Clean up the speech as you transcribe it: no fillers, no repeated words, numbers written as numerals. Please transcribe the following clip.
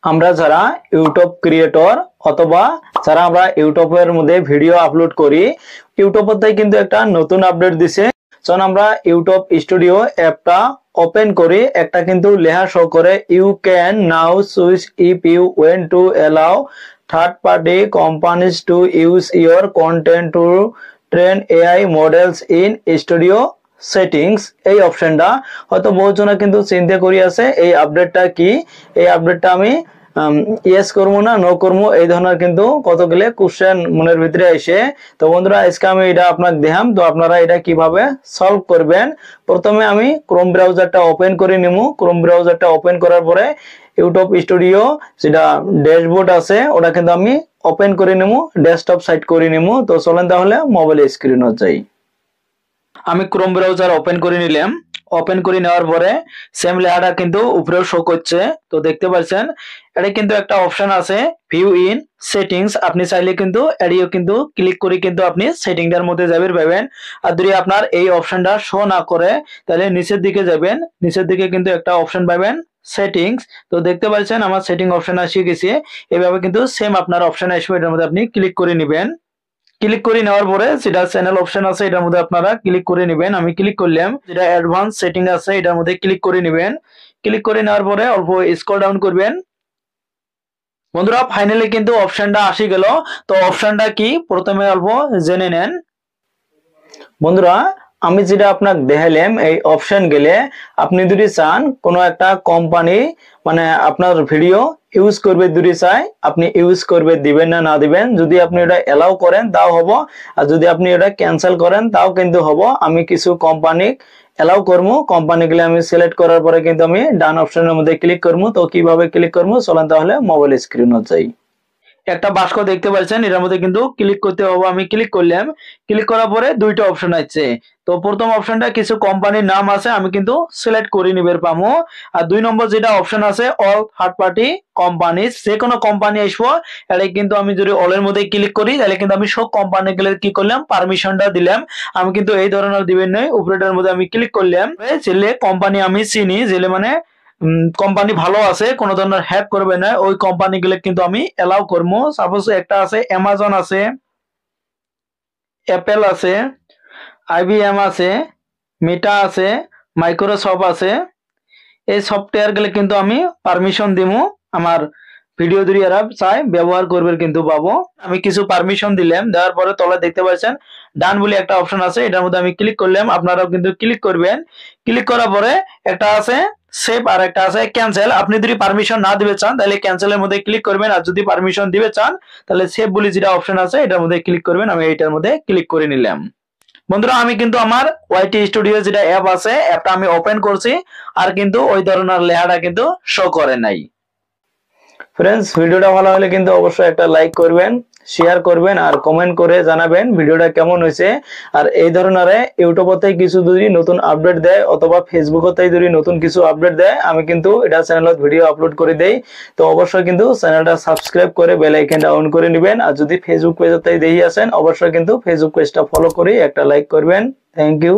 আমরা যারা YouTube creator অথবা যারা আমরা ইউটিউবের মধ্যে ভিডিও আপলোড করি, ইউটিউবের থেকে কিন্তু একটা নতুন আপডেট দিছে। যখন আমরা ইউটিউব স্টুডিও অ্যাপটা ওপেন করি, একটা কিন্তু লেখা শো করে you can now switch if you want to allow third party companies to use your content to train AI models in studio settings. এই অপশনটা হয়তো বহুজনে কিন্তু চিন্তা করি আছে এই আপডেটটা কি, এই আপডেটটা আমি ইয়েস করবো না নো করবো, এই ধরনের কিন্তু কতগুলো কোশ্চেন মনের ভিতরে এসে। তো বন্ধুরা আজকে আমি এটা আপনাকে দেখাম, তো আপনারা এটা কিভাবে সলভ করবেন। প্রথমে আমি ক্রোম ব্রাউজারটা ওপেন করে নেব। ক্রোম ব্রাউজারটা ওপেন করার পরে ইউটিউব স্টুডিও যেটা ড্যাশবোর্ড আছে ওটা কিন্তু আমি ওপেন করে নেব, ডেস্কটপ সাইট করে নেব। তো চলেন তাহলে মোবাইল স্ক্রিনে যাই। আমি ক্রোম ব্রাউজার ওপেন করে নিলাম। ওপেন করে নেওয়ার পরে সেম লেয়ারটা কিন্তু উপরেও শো করছে। তো দেখতে পাচ্ছেন এটা কিন্তু একটা অপশন আছে ভিউ ইন সেটিংস। আপনি চাইলে কিন্তু এডিও কিন্তু ক্লিক করে কিন্তু আপনি সেটিংটার মধ্যে যাবেন পাবেন। আর যদি আপনার এই অপশনটা শো না করে তাহলে নিচের দিকে যাবেন, নিচের দিকে কিন্তু একটা অপশন পাবেন সেটিংস। তো দেখতে পাচ্ছেন আমার সেটিং অপশন আসে গেছে। এভাবে কিন্তু সেম আপনার অপশন আসবে, এটার মধ্যে আপনি ক্লিক করে নেবেন। ক্লিক করে নেওয়ার পরে যেটা চ্যানেল অপশন আছে এটার মধ্যে আপনারা ক্লিক করে নেবেন। আমি ক্লিক করলাম, যেটা অ্যাডভান্স সেটিং আছে এটার মধ্যে ক্লিক করে নেবেন। ক্লিক করে নেওয়ার পরে অল্প স্ক্রল ডাউন করবেন। বন্ধুরা ফাইনালি কিন্তু অপশনটা আসি গেল। তো অপশনটা কি প্রথমে অল্প জেনে নেন। বন্ধুরা আমি যেটা আপনাকে দেখাইলাম এই অপশন গেলে আপনি যদি চান কোনো একটা কোম্পানি মানে আপনার ভিডিও ইউজ করবে যদি চাই আপনি ইউজ করবে, দিবেন না না দিবেন। যদি আপনি এটা এলাও করেন তাও হবো, আর যদি আপনি এটা ক্যান্সেল করেন তাও কিন্তু হবো। আমি কিছু কোম্পানি এলাও করবো, কোম্পানিগুলো আমি সিলেক্ট করার পরে কিন্তু আমি ডান অপশনের মধ্যে ক্লিক করবো। তো কিভাবে ক্লিক করবো চলেন তাহলে মোবাইল স্ক্রিনে যাই। একটা বাক্স দেখতে পাচ্ছেন, এটার মধ্যে কিন্তু ক্লিক করতে হবে। আমি ক্লিক করলাম, ক্লিক করার পরে দুইটা অপশন আছে। তো প্রথম অপশনটা কিছু কোম্পানির নাম আছে আমি কিন্তু সিলেক্ট করে নিবে পাবো। আর দুই নম্বর যেটা অপশন আছে অল থার্ড পার্টি কোম্পানিজ, যে কোনো কোম্পানি আসবো এটা কিন্তু আমি যদি অল এর মধ্যে ক্লিক করি তাহলে কিন্তু আমি সব কোম্পানিগুলো কি করলাম পারমিশনটা দিলাম। আমি কিন্তু এই ধরনের দিবেন নয়, উপরেটার মধ্যে আমি ক্লিক করলাম। যেলে কোম্পানি আমি চিনি, যেলে মানে কোম্পানি ভালো আছে কোনো ধরনের হ্যাক করবে না ওই কোম্পানিগুলো কিন্তু আমি এলাও করবো। সাপোজ একটা আছে অ্যামাজন আছে, অ্যাপেল আছে, আইবিএম আছে, মেটা আছে, মাইক্রোসফট আছে। এই সফটওয়্যার গুলো কিন্তু আমি পারমিশন দিব। আমার ভিডিও যদি এরা চাই ব্যবহার করবে কিন্তু পাবো। আমি কিছু পারমিশন দিলাম, দেওয়ার পরে তলে দেখতে পাচ্ছেন ডান বলে একটা অপশন আছে, এটার মধ্যে আমি ক্লিক করলাম। আপনারাও কিন্তু ক্লিক করবেন। ক্লিক করার পরে একটা আছে সেভ আর একটা আছে ক্যান্সেল। আপনি যদি পারমিশন না দিতে চান তাহলে ক্যান্সেলের মধ্যে ক্লিক করবেন, আর যদি পারমিশন দিতে চান তাহলে সেভ বলে যেটা অপশন আছে এটার মধ্যে ক্লিক করবেন। আমি এইটার মধ্যে ক্লিক করে নিলাম। বন্ধুরা আমি কিন্তু আমার ওয়াইটি স্টুডিও যেটা অ্যাপ আছে অ্যাপটা আমি ওপেন করছি, আর কিন্তু ওই ধরনের লেখাটা কিন্তু শো করে নাই। ফ্রেন্ডস ভিডিওটা ভালো হলে কিন্তু অবশ্যই একটা লাইক করবেন, শেয়ার করবেন আর কমেন্ট করে জানাবেন ভিডিওটা কেমন হয়েছে। আর এই ধরনের ইউটিউবতে কিছু যদি নতুন আপডেট দেয় অথবা ফেসবুকতে যদি নতুন কিছু আপডেট দেয় আমি কিন্তু এটা চ্যানেলত ভিডিও আপলোড করে দেই। তো অবশ্যই কিন্তু চ্যানেলটা সাবস্ক্রাইব করে বেল আইকনটা অন করে নেবেন। আর যদি ফেসবুক পেজতে দেখি আছেন অবশ্যই কিন্তু ফেসবুক পেজটা ফলো করে একটা লাইক করবেন। Thank you.